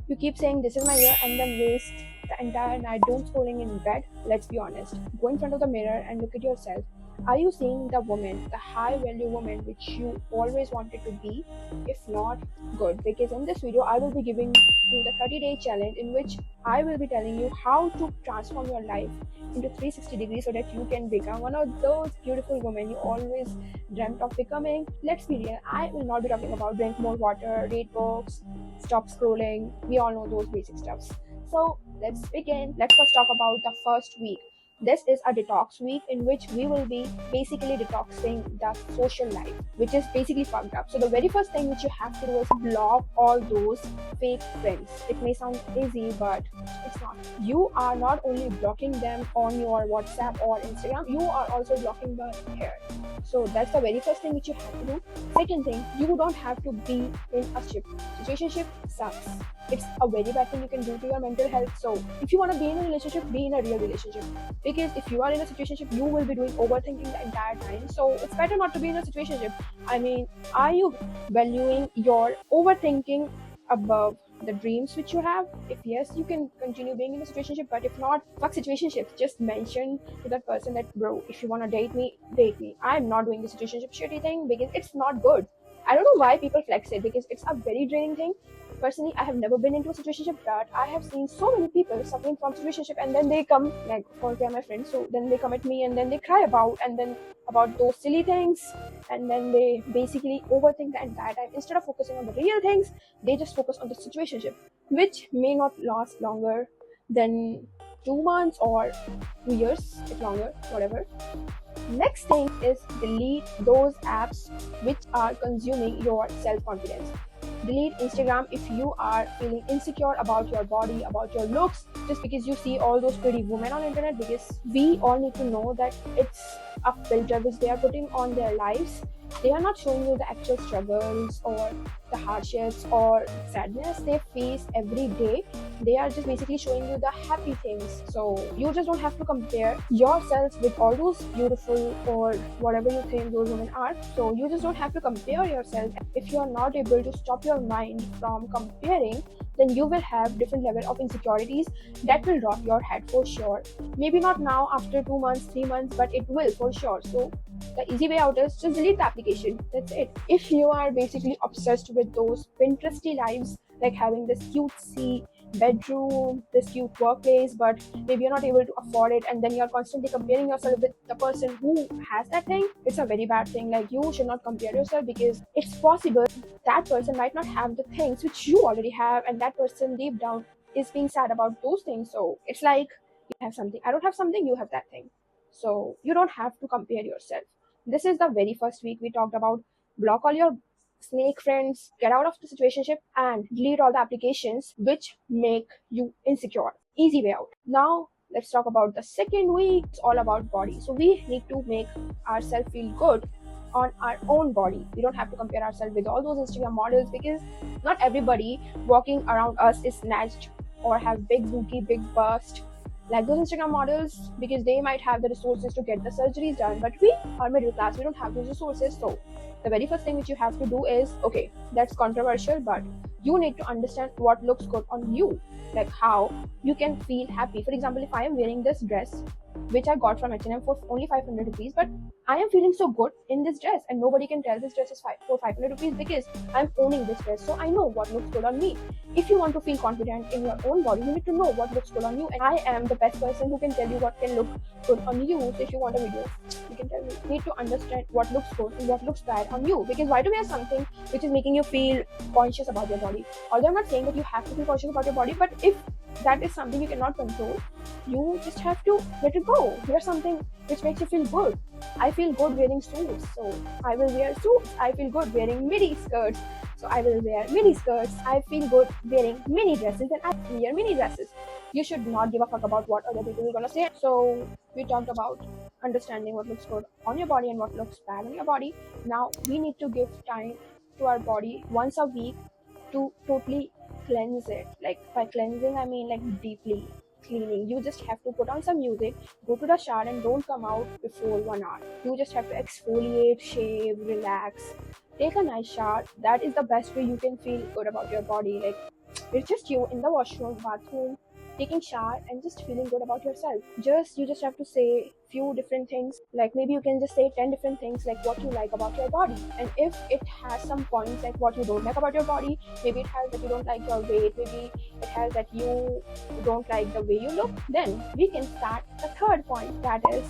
You keep saying this is my year and then waste the entire night doom scrolling in bed. Let's be honest. Go in front of the mirror and look at yourself. Are you seeing the woman, the high value woman which you always wanted to be? If not, good. Because in this video, I will be giving you the 30-day challenge in which I will be telling you how to transform your life into 360 degrees so that you can become one of those beautiful women you always dreamt of becoming. Let's be real, I will not be talking about drink more water, read books, stop scrolling. We all know those basic stuffs. So let's begin. Let's first talk about the first week. This is a detox week in which we will be basically detoxing the social life, which is basically fucked up. So the very first thing which you have to do is block all those fake friends. It may sound easy, but it's not. You are not only blocking them on your WhatsApp or Instagram, you are also blocking them here. So that's the very first thing which you have to do. Second thing, you don't have to be in a situationship sucks. It's a very bad thing you can do to your mental health. So if you want to be in a relationship, be in a real relationship. Because if you are in a situationship, you will be doing overthinking the entire time. So it's better not to be in a situationship. I mean, are you valuing your overthinking above the dreams which you have? If yes, you can continue being in a situationship, but if not, fuck situationships. Just mention to that person that, bro, if you want to date me, date me. I'm not doing the situationship shitty thing because it's not good. I don't know why people flex it because it's a very draining thing. Personally, I have never been into a situationship, but I have seen so many people suffering from situationship, and then they come, like, of course they are my friends, so then they come at me and then they cry about those silly things, and then they basically overthink the entire time. Instead of focusing on the real things, they just focus on the situationship, which may not last longer than 2 months or 2 years, if longer, whatever. Next thing is delete those apps which are consuming your self-confidence. Delete Instagram if you are feeling insecure about your body, about your looks, just because you see all those pretty women on internet, because we all need to know that it's a filter which they are putting on their lives. They are not showing you the actual struggles or the hardships or sadness they face every day. They are just basically showing you the happy things. So you just don't have to compare yourself with all those beautiful or whatever you think those women are. So you just don't have to compare yourself. If you are not able to stop your mind from comparing, then you will have different level of insecurities that will drop your head for sure. Maybe not now after 2 months, 3 months, but it will for sure. So the easy way out is just delete the application. That's it. If you are basically obsessed with those Pinteresty lives, like having this cutesy bedroom, this cute workplace, but maybe you're not able to afford it, and then you're constantly comparing yourself with the person who has that thing, it's a very bad thing. Like, you should not compare yourself, because it's possible that person might not have the things which you already have, and that person deep down is being sad about those things. So it's like, you have something, I don't have something, you have that thing. So you don't have to compare yourself. This is the very first week we talked about block all your snake friends, get out of the situationship, and delete all the applications which make you insecure. Easy way out. Now let's talk about the second week. It's all about body. So we need to make ourselves feel good on our own body. We don't have to compare ourselves with all those Instagram models, because not everybody walking around us is snatched or have big booty, big bust like those Instagram models, because they might have the resources to get the surgeries done, but we are middle class, we don't have those resources. So the very first thing which you have to do is, okay, that's controversial, but you need to understand what looks good on you, like how you can feel happy. For example, if I am wearing this dress which I got from H&M for only 500 rupees, but I am feeling so good in this dress, and nobody can tell this dress is for 500 rupees, because I'm owning this dress, so I know what looks good on me. If you want to feel confident in your own body, you need to know what looks good on you, and I am the best person who can tell you what can look good on you. So if you want a video, you can tell me. You need to understand what looks good and what looks bad on you, because why to wear something which is making you feel conscious about your body? Although I'm not saying that you have to feel conscious about your body, but if that is something you cannot control, you just have to let it go. Wear something which makes you feel good. I feel good wearing suits, so I will wear suits. I feel good wearing midi skirts, so I will wear midi skirts. I feel good wearing mini dresses, and I wear mini dresses. You should not give a fuck about what other people are gonna say. So we talked about understanding what looks good on your body and what looks bad on your body. Now we need to give time to our body once a week to totally cleanse it. Like, by cleansing, I mean like deeply cleaning. You just have to put on some music, go to the shower, and don't come out before 1 hour. You just have to exfoliate, shave, relax, take a nice shower. That is the best way you can feel good about your body. Like, It's just you in the washroom, bathroom, taking shower and just feeling good about yourself. Just you just have to say few different things. Like maybe you can just say 10 different things like what you like about your body. And if it has some points like what you don't like about your body, maybe it has that you don't like your weight, maybe it has that you don't like the way you look, then we can start the third point, that is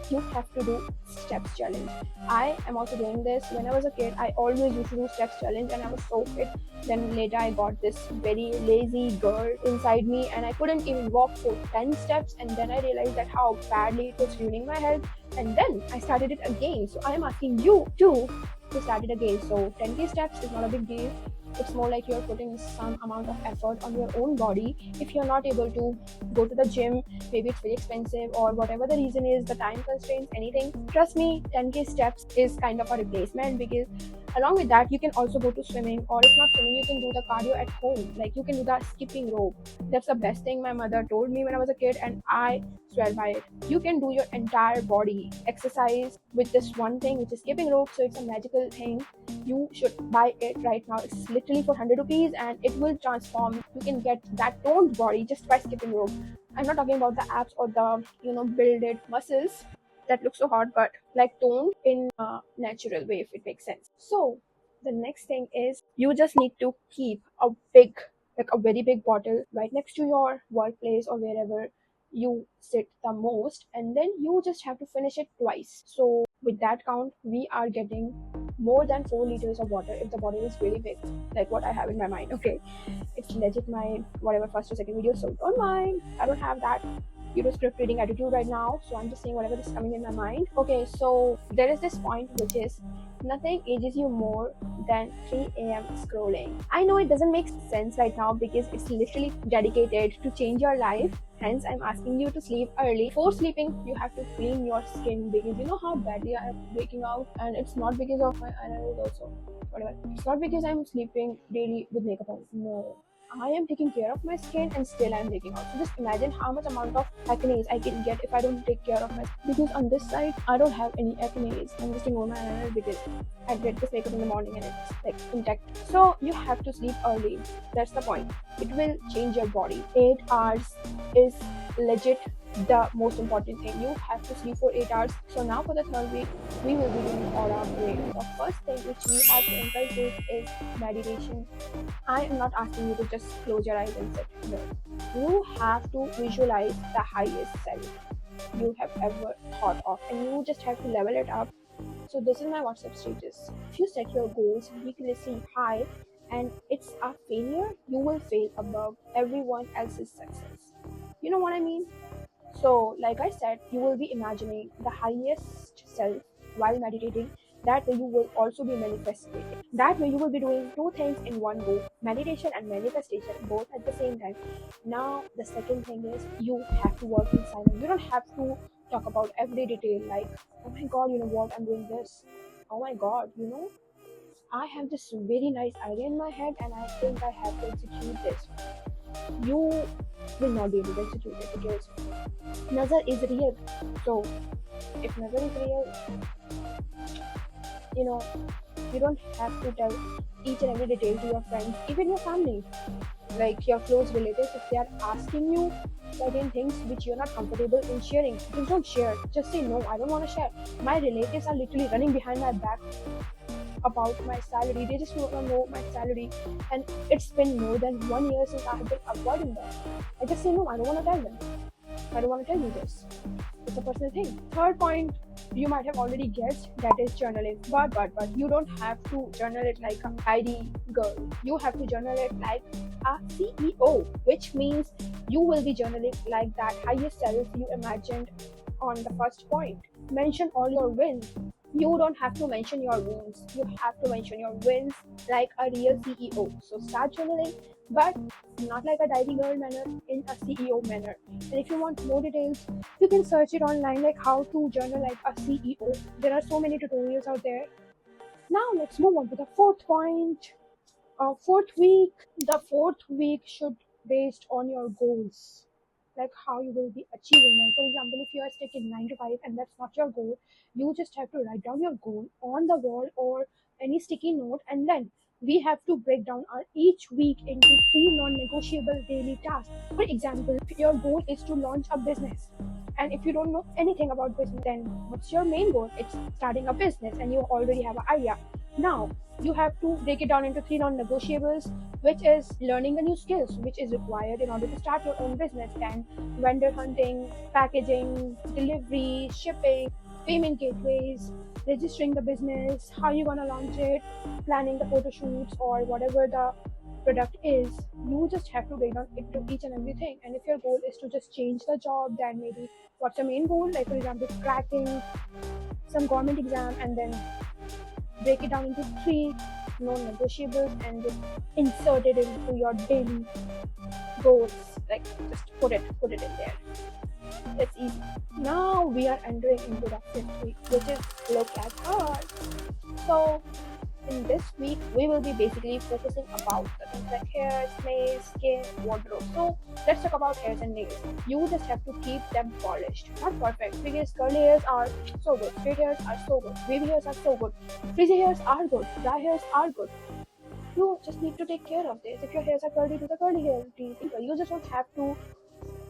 you have to do steps challenge. I am also doing this. When I was a kid, I always used to do steps challenge and I was so fit. Then later I got this very lazy girl inside me and I couldn't even walk for 10 steps, and then I realized that how badly it was ruining my health, and then I started it again. So I am asking you too to start it again. So 10k steps is not a big deal. It's more like you're putting some amount of effort on your own body. If you're not able to go to the gym, maybe it's very expensive or whatever the reason is, the time constraints, anything, trust me, 10k steps is kind of a replacement, because along with that you can also go to swimming, or if not swimming you can do the cardio at home, like you can do the skipping rope. That's the best thing my mother told me when I was a kid, and I swear by it. You can do your entire body exercise with this one thing, which is skipping rope. So it's a magical thing. You should buy it right now. It's literally for 100 rupees and it will transform. You can get that toned body just by skipping rope. I'm not talking about the abs or the builded muscles that look so hard, but like toned in a natural way, if it makes sense. So the next thing is you just need to keep a big, like a very big bottle right next to your workplace or wherever you sit the most, and then you just have to finish it twice. So with that count we are getting more than 4 liters of water if the bottle is really big, like what I have in my mind. Okay, it's legit my whatever first or second video, so don't mind. I don't have that script reading attitude right now, so I'm just saying whatever is coming in my mind. Okay, so there is this point which is nothing ages you more than 3 a.m. scrolling. I know it doesn't make sense right now because it's literally dedicated to change your life. Hence, I'm asking you to sleep early. Before sleeping, you have to clean your skin, because you know how badly I am breaking out, and it's not because of my eyelids also. Whatever. It's not because I'm sleeping daily with makeup on. No, I am taking care of my skin and still I'm breaking out. So just imagine how much amount of acne I can get if I don't take care of my skin. Because on this side, I don't have any acne. I'm just ignore my eyeliner because I did this makeup in the morning and it's like intact. So you have to sleep early. That's the point. It will change your body. 8 hours is legit the most important thing. You have to sleep for 8 hours. So now for the third week, we will be doing all our way. The first thing which we have to inculcate is meditation. I am not asking you to just close your eyes and sit. No. You have to visualize the highest self you have ever thought of, and you just have to level it up. So this is my WhatsApp status. If you set your goals ridiculously high and it's a failure, you will fail above everyone else's success. You know what I mean? So, like I said, you will be imagining the highest self while meditating. That way, you will also be manifesting. That way, you will be doing two things in one go, meditation and manifestation, both at the same time. Now, the second thing is you have to work in silence. You don't have to talk about every detail, like, oh my god, you know what, I'm doing this. Oh my god, I have this very nice idea in my head and I think I have to execute this. You will not be able to execute it because Nazar is real. So if Nazar is real, you know, you don't have to tell each and every detail to your friends, even your family, like your close relatives. If they are asking you certain things which you're not comfortable in sharing, just don't share. Just say no, I don't want to share. My relatives are literally running behind my back about my salary. They just want to know my salary, and it's been more than 1 year since I have been avoiding them. I just say no, I don't want to tell them. I don't want to tell you this. It's a personal thing. Third point, you might have already guessed, that is journaling. But you don't have to journal it like a ID girl. You have to journal it like a CEO, which means you will be journaling like that highest self you imagined on the first point. Mention all your wins. You don't have to mention your wounds. You have to mention your wins like a real CEO. So start journaling, but not like a diary girl manner, in a CEO manner. And if you want more details, you can search it online, like how to journal like a CEO. There are so many tutorials out there. Now let's move on to the fourth point. Fourth week. The fourth week should based on your goals, like how you will be achieving them. For example, if you are stuck in 9 to 5 and that's not your goal, you just have to write down your goal on the wall or any sticky note, and then we have to break down our each week into three non-negotiable daily tasks. For example, if your goal is to launch a business, and if you don't know anything about business, then what's your main goal? It's starting a business and you already have an idea. Now you have to break it down into three non-negotiables, which is learning the new skills which is required in order to start your own business, then vendor hunting, packaging, delivery, shipping, payment gateways, registering the business, how you're gonna launch it, planning the photo shoots or whatever the product is. You just have to break down into each and everything. And if your goal is to just change the job, then maybe what's your main goal? Like for example, cracking some government exam, and then break it down into three non-negotiables and just insert it into your daily goals. Like just put it in there. It's easy. Now we are entering into the fifth week, which is look at her. So in this week, we will be basically focusing about the things like hair, nails, skin, wardrobe. So let's talk about hairs and nails. You just have to keep them polished, not perfect, because curly hairs are so good, straight hairs are so good, wavy hairs are so good, frizzy hairs are good, dry hairs are good. You just need to take care of this. If your hairs are curly, do the curly hair routine. You just don't have to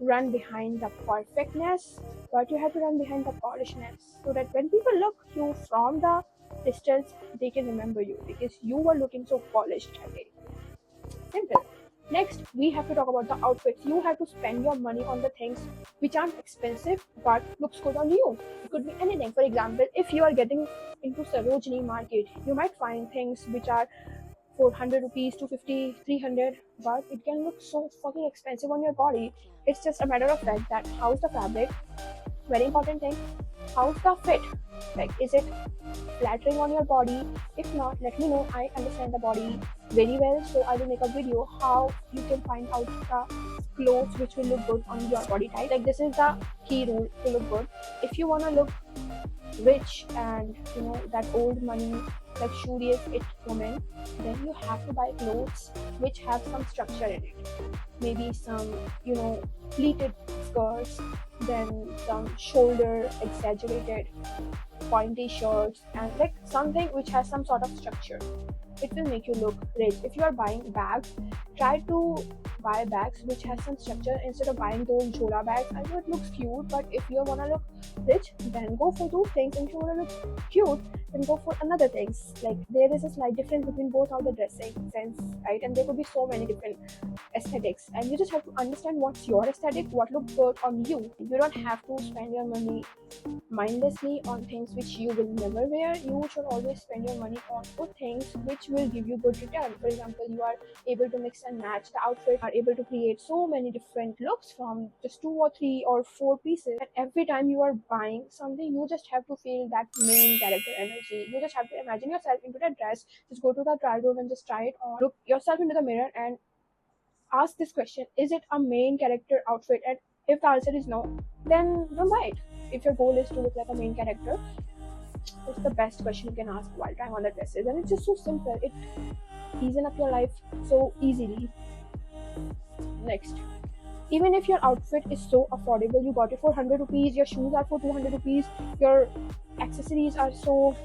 run behind the perfectness, but you have to run behind the polishedness, so that when people look you from the distance, they can remember you because you were looking so polished that day. Simple. Next, we have to talk about the outfits. You have to spend your money on the things which aren't expensive but looks good on you. It could be anything. For example, if you are getting into Sarojini market, you might find things which are 400 rupees, 250, 300, but it can look so fucking expensive on your body. It's just a matter of fact that how's the fabric, very important thing, how's the fit, like is it flattering on your body? If not, let me know. I understand the body very well, so I will make a video how you can find out the clothes which will look good on your body type. Like this is the key rule to look good. If you want to look rich and that old money luxurious it woman, then you have to buy clothes which have some structure in it. Maybe some pleated skirts, then some shoulder exaggerated pointy shirts, and like something which has some sort of structure. It will make you look rich. If you are buying bags, try to buy bags which has some structure instead of buying those chola bags. I know it looks cute, but if you want to look rich, then go for those things. And if you want to look cute, then go for another things. Like there is a slight difference between both of the dressing sense, right? And there could be so many different aesthetics, and you just have to understand what's your aesthetic, what looks good on you. You don't have to spend your money mindlessly on things which you will never wear. You should always spend your money on good things which will give you good return. For example, you are able to mix and match the outfit, are able to create so many different looks from just 2 or 3 or 4 pieces. And every time you are buying something, you just have to feel that main character energy. You just have to imagine yourself into that dress, just go to the trial room and just try it on, look yourself into the mirror and ask this question: is it a main character outfit? And if the answer is no, then don't buy it. If your goal is to look like a main character, it's the best question you can ask while trying on the dresses. And it's just so simple. It eases up your life so easily. Next, even if your outfit is so affordable, you got it for 100 rupees, your shoes are for 200 rupees, your accessories are so,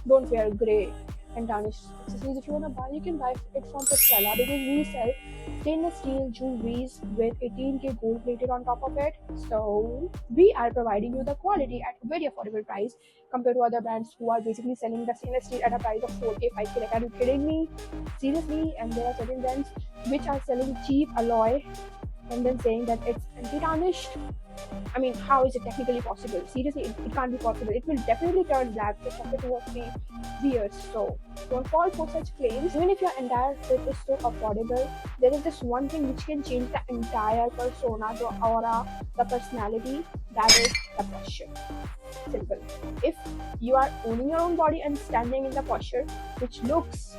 don't wear gray and tarnished accessories. If you want to buy, you can buy it from Prisela, because we sell stainless steel jewelries with 18K gold plated on top of it. So we are providing you the quality at a very affordable price compared to other brands who are basically selling the stainless steel at a price of 4K, 5K. Like, are you kidding me? Seriously? And there are certain brands which are selling cheap alloy and then saying that it's anti-tarnished. I mean, how is it technically possible? Seriously, it can't be possible. It will definitely turn black just after 2 or 3 years. So don't fall for such claims. Even if your entire fit is so affordable, there is this one thing which can change the entire persona, the aura, the personality. That is the posture. Simple. If you are owning your own body and standing in the posture which looks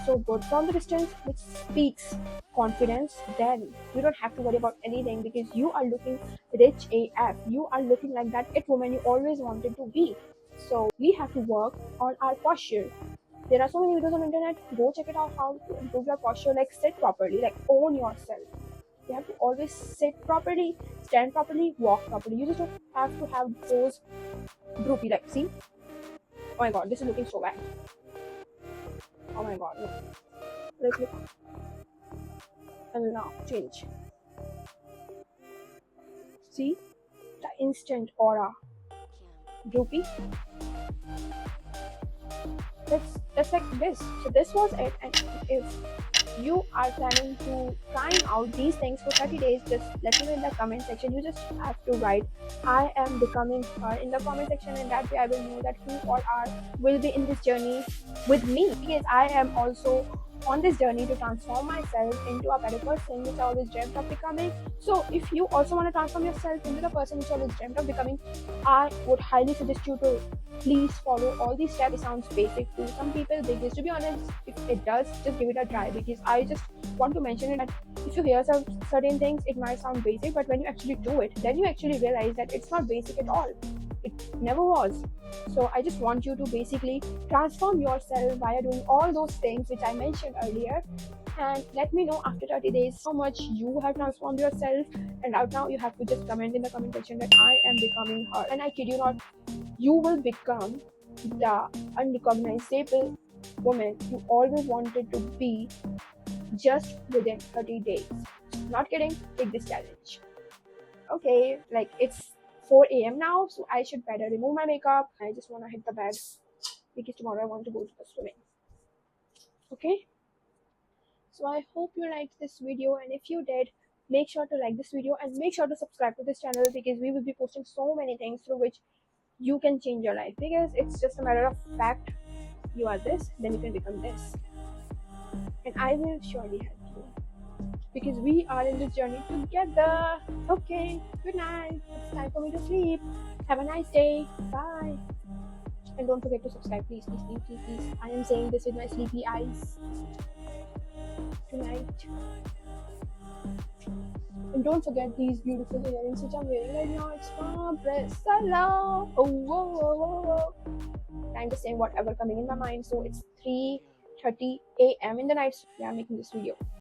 so good from the distance, which speaks confidence, then you don't have to worry about anything, because you are looking rich AF. You are looking like that it woman you always wanted to be. So we have to work on our posture. There are so many videos on internet. Go check it out how to improve your posture. Like sit properly, like own yourself. You have to always sit properly, stand properly, walk properly. You just don't have to have those droopy, like, see? Oh my god, this is looking so bad. Oh my god, no. Like, look, and now change. See the instant aura. Droopy. That's like this. So this was it. And if you are planning to trying out these things for 30 days, just let me know in the comment section. You just have to write I am becoming her in the comment section, and that way I will know that who all are will be in this journey with me, because I am also on this journey to transform myself into a better person which I always dreamt of becoming. So if you also want to transform yourself into the person which I always dreamt of becoming, I would highly suggest you to please follow all these steps. It sounds basic to some people, because to be honest, if it does, just give it a try, because I just want to mention it that if you hear some certain things, it might sound basic, but when you actually do it, then you actually realize that it's not basic at all. It never was. So I just want you to basically transform yourself via doing all those things which I mentioned earlier, and let me know after 30 days how much you have transformed yourself. And right now you have to just comment in the comment section that I am becoming her, and I kid you not, you will become the unrecognizable woman you always wanted to be just within 30 days. Not kidding, take this challenge. Okay, like it's 4 a.m. now, so I should better remove my makeup. I just want to hit the bed because tomorrow I want to go to the swimming. Okay, so I hope you liked this video, and if you did, make sure to like this video and make sure to subscribe to this channel, because we will be posting so many things through which you can change your life, because it's just a matter of fact. You are this, then you can become this, and I will surely help you, because we are in this journey together. Okay, good night, it's time for me to sleep. Have a nice day, bye. And don't forget to subscribe, please, please, please, please, please. I am saying this with my sleepy eyes. Good night. And don't forget these beautiful earrings which I'm wearing right now. It's from Prisela. Oh, whoa, whoa, whoa, whoa. I'm just saying whatever coming in my mind. So it's 3:30 a.m. in the night. Yeah, I'm making this video.